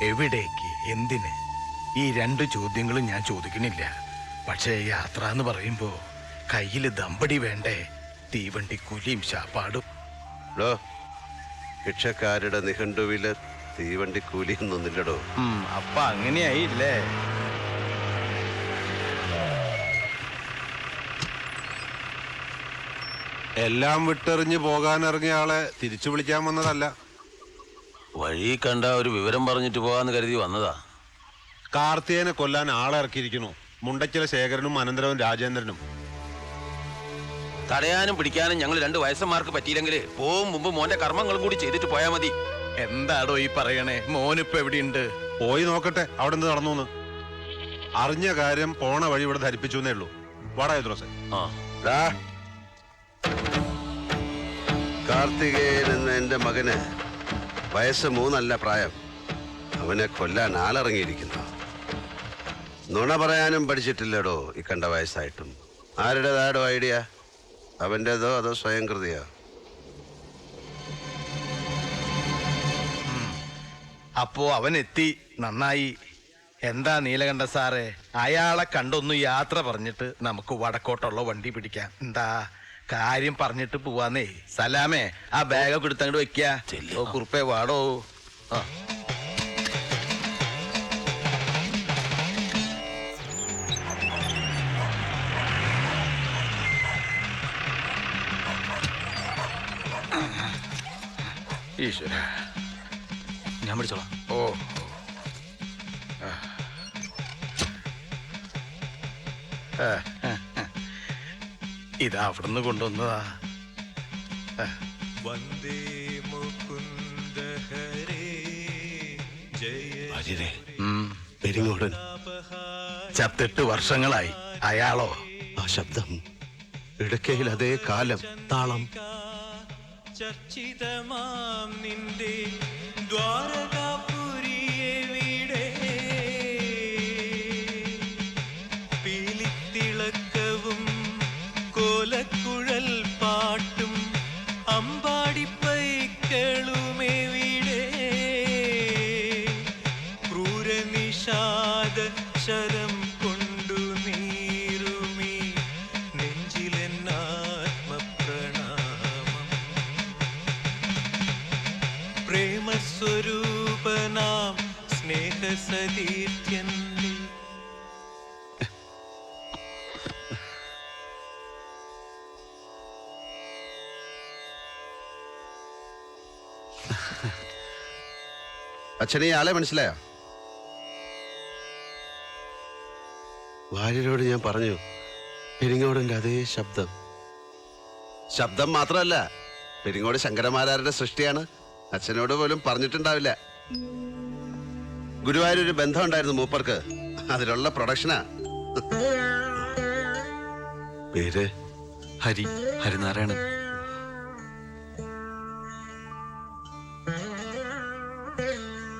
എവിടേക്ക്, എന്തിന്? ഈ രണ്ട് ചോദ്യങ്ങളും ഞാൻ ചോദിക്കണില്ല. പക്ഷേ യാത്ര എന്ന് പറയുമ്പോ കയ്യിൽ ദമ്പടി വേണ്ടേ? തീവണ്ടി കൂലിയും ശാപ്പാടും. ഭിക്ഷക്കാരുടെ നിഘണ്ടുവില് തീവണ്ടി കൂലിയൊന്നുമില്ലടോ. അപ്പൊ അങ്ങനെയായില്ലേ? എല്ലാം വിട്ടെറിഞ്ഞ് പോകാനിറങ്ങിയ ആളെ തിരിച്ചു വിളിക്കാൻ വന്നതല്ല. വഴി കണ്ട ഒരു വിവരം പറഞ്ഞിട്ട് പോകാന്ന് കരുതി വന്നതാ. കാർത്തികനെ കൊല്ലാൻ ആളെ ഇറക്കിയിരിക്കുന്നു. മുണ്ടച്ചില ശേഖരനും അനന്തരവും രാജേന്ദ്രനും. തടയാനും പിടിക്കാനും ഞങ്ങൾ 2 വയസ്സന്മാർക്ക് പറ്റിയില്ലെങ്കിൽ പോവും മുമ്പ് മോന്റെ കർമ്മങ്ങളും കൂടി ചെയ്തിട്ട് പോയാ മതി. എന്താടോ ഈ പറയണേ? മോനിപ്പോ എവിടെയുണ്ട്? പോയി നോക്കട്ടെ അവിടെ എന്ത് നടന്നു. അറിഞ്ഞ കാര്യം പോണ വഴി ഇവിടെ ധരിപ്പിച്ചു എന്നേ ഉള്ളൂ. വാടാ ദ്രോസേ. കാർത്തികേയൻ എന്ന എന്റെ മകന് വയസ്സ് 3 അല്ല പ്രായം. അവനെ കൊല്ലാൻ ആളിറങ്ങിയിരിക്കുന്നു. നുണ പറയാനും പഠിച്ചിട്ടില്ലടോ ഈ കണ്ട വയസ്സായിട്ടും. ആരുടേതാടോ ഐഡിയ? അവൻ്റെതോ അതോ സ്വയം കൃതിയോ? അപ്പോ അവൻ എത്തി, നന്നായി. എന്താ നീലകണ്ഠ സാറേ, അയാളെ കണ്ടൊന്ന് യാത്ര പറഞ്ഞിട്ട് നമുക്ക് വടക്കോട്ടുള്ള വണ്ടി പിടിക്കാം. എന്താ കാര്യം പറഞ്ഞിട്ട് പോവാന്നേ. സലാമേ, ആ ബാഗൊക്കെ എടുത്തങ്ങോട്ട് വെക്ക. കുറുപ്പേ വാടോ. ഈശ്വര, ഞാൻ പിടിച്ചോളാം. ഓ, ഇതാ അവിടുന്ന് കൊണ്ടുവന്നതാ. പെരിങ്ങോടൻ ചത്തിട്ട് വർഷങ്ങളായി. അയാളോ? ആ ശബ്ദം, ഇടയ്ക്കയിൽ അതേ കാലം, താളം. ചർച്ചിതമാം നിന്റെ ദ്വാരകാപുരിയെ വീടേ, പീലിത്തിളക്കവും കോലക്കുഴൽ പാട്ടും അമ്പാടിപ്പൈക്കളുമേ വീടേ, ക്രൂരനിഷാദ ശരം കൊണ്ടു നീറുമീ നെഞ്ചിലെന്നാത്മപ്രണാമം, പ്രേമസ്വരൂപനാം സ്നേഹസതീർത്ഥ്യൻ. അച്ഛനെ ആളെ മനസ്സിലായോ? ഭാര്യയോട് ഞാൻ പറഞ്ഞു, പെരിങ്ങോടന്റെ അതേ ശബ്ദം. ശബ്ദം മാത്രമല്ല, പെരിങ്ങോട് ശങ്കരമാരാരുടെ സൃഷ്ടിയാണ്. അച്ഛനോട് പോലും പറഞ്ഞിട്ടുണ്ടാവില്ല. ഗുരുവായൂരൊരു ബന്ധം ഉണ്ടായിരുന്നു മൂപ്പർക്ക്, അതിലുള്ള പ്രൊഡക്ഷനാ. പേര് ഹരിനാരായണൻ.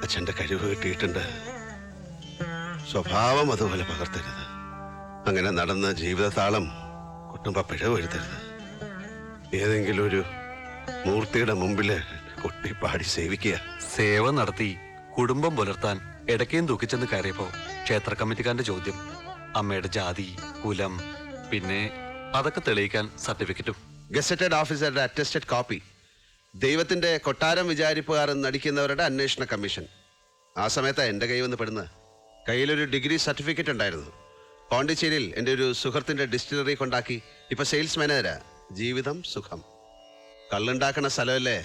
അച്ഛന്റെ കഴിവ് കിട്ടിയിട്ടുണ്ട്. സ്വഭാവം അതുപോലെ പകർത്തരുത്. അങ്ങനെ നടന്ന ജീവിതതാളം കുട്ടുമ്പ പിഴവ് വരുത്തരുത്. ഏതെങ്കിലും ഒരു മൂർത്തിയുടെ മുമ്പില് കൊട്ടിപ്പാടി സേവിക്കുക. സേവ നടത്തി കുടുംബം പുലർത്താൻ ഇടയ്ക്കേം തൂക്കിച്ചെന്ന് കയറിയപ്പോ ക്ഷേത്ര കമ്മിറ്റിക്കാരന്റെ ചോദ്യം, അമ്മയുടെ ജാതി, കുലം, പിന്നെ അതൊക്കെ തെളിയിക്കാൻ സർട്ടിഫിക്കറ്റും. ഗസറ്റഡ് ഓഫീസറുടെ അറ്റസ്റ്റഡ് കോപ്പി, ദൈവത്തിന്റെ കൊട്ടാരം വിചാരിപ്പുകാരെന്ന് നടിക്കുന്നവരുടെ അന്വേഷണ കമ്മീഷൻ. ആ സമയത്താണ് എൻ്റെ കൈ വന്ന് പെടുന്നത്. കയ്യിലൊരു ഡിഗ്രി സർട്ടിഫിക്കറ്റ് ഉണ്ടായിരുന്നു. പോണ്ടിച്ചേരിയിൽ എൻ്റെ ഒരു സുഹൃത്തിൻ്റെ ഡിസ്റ്റിലറി കൊണ്ടാക്കി. ഇപ്പൊ സെയിൽസ് മാനേജരാ. ജീവിതം സുഖം. കള്ളുണ്ടാക്കണ സ്ഥലമല്ലേ.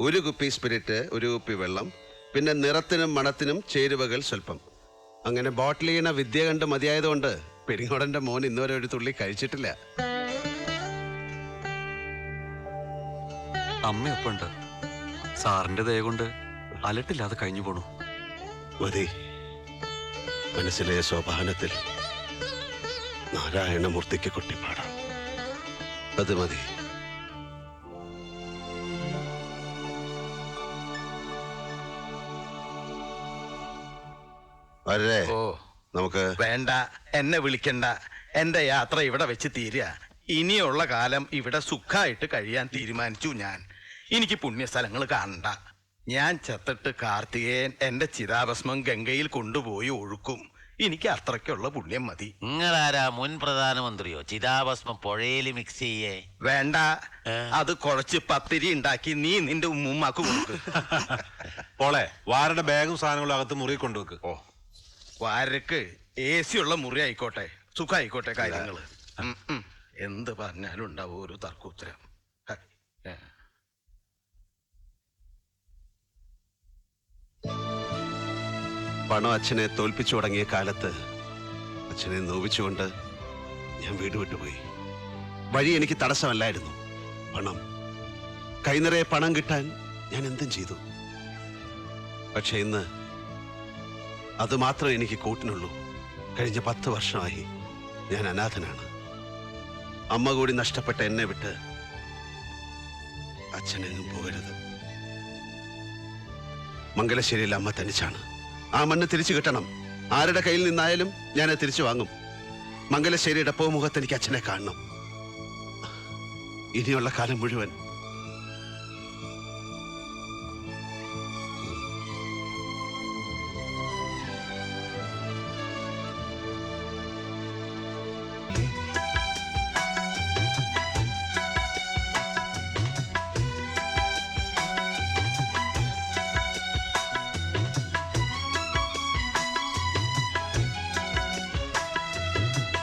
ഒരു കുപ്പി സ്പിരിറ്റ്, ഒരു കുപ്പി വെള്ളം, പിന്നെ നിറത്തിനും മണത്തിനും ചേരുവകൾ സ്വല്പം. അങ്ങനെ ബോട്ടിൽ ചെയ്യണ വിദ്യ കണ്ട് മതിയായതുകൊണ്ട് പെരിങ്ങോടന്റെ മോൻ ഇന്നുവരെ ഒരു തുള്ളി കഴിച്ചിട്ടില്ല. അമ്മയൊപ്പുണ്ട്. സാറിന്റെ ദയ കൊണ്ട് അലട്ടില്ലാതെ കഴിഞ്ഞു പോണു. മതി. മനസ്സിലെ സോപാനത്തിൽ നാരായണമൂർത്തിക്ക് കൊട്ടിപ്പാടാം. അത് മതി. വരേ. ഓ, നമുക്ക് വേണ്ട, എന്നെ വിളിക്കണ്ട. എന്റെ യാത്ര ഇവിടെ വെച്ച് തീരുക. ഇനിയുള്ള കാലം ഇവിടെ സുഖമായിട്ട് കഴിയാൻ തീരുമാനിച്ചു ഞാൻ. എനിക്ക് പുണ്യസ്ഥലങ്ങൾ കാണണ്ട. ഞാൻ ചത്തിട്ട് കാർത്തികേയൻ എന്റെ ചിതാഭസ്മം ഗംഗയിൽ കൊണ്ടുപോയി ഒഴുക്കും. എനിക്ക് അത്രയ്ക്കുള്ള പുണ്യം മതി. നിങ്ങളാരാ മുൻ പ്രധാനമന്ത്രിയോ ചിതാഭസ്മം പുഴയിൽ മിക്സ് ചെയ്യേ? വേണ്ട, അത് കുഴച്ച് പത്തിരി ഉണ്ടാക്കി നീ നിന്റെ ഉമ്മാക്ക് കൊടുക്ക്. പോളെ വാരുടെ ബാഗും സാധനങ്ങളും അകത്ത് മുറി കൊണ്ടുവെക്ക്. ഓ, വാരക്ക് AC ഉള്ള മുറി ആയിക്കോട്ടെ, സുഖായിക്കോട്ടെ കാര്യങ്ങള്. എന്ത് പറഞ്ഞാലും ഉണ്ടാവും ഒരു തർക്കുത്തരം. പണം അച്ഛനെ തോൽപ്പിച്ചു തുടങ്ങിയ കാലത്ത് അച്ഛനെ നോവിച്ചുകൊണ്ട് ഞാൻ വീട് വിട്ടുപോയി. വഴി എനിക്ക് തടസ്സമല്ലായിരുന്നു. പണം, കൈനിറയെ പണം കിട്ടാൻ ഞാൻ എന്തും ചെയ്തു. പക്ഷെ ഇന്ന് അത് മാത്രമേ എനിക്ക് കൂട്ടിനുള്ളൂ. കഴിഞ്ഞ 10 വർഷമായി ഞാൻ അനാഥനാണ്. അമ്മ കൂടി നഷ്ടപ്പെട്ട എന്നെ വിട്ട് അച്ഛനെങ്ങും പോകരുത്. മംഗലശ്ശേരിയിൽ അമ്മ തനിച്ചാണ്. ആ മണ്ണ് തിരിച്ചു കിട്ടണം. ആരുടെ കയ്യിൽ നിന്നായാലും ഞാനത് തിരിച്ചു വാങ്ങും. മംഗലശ്ശേരിയുടെ പൂമുഖത്ത് എനിക്ക് അച്ഛനെ കാണണം. ഇനിയുള്ള കാലം മുഴുവൻ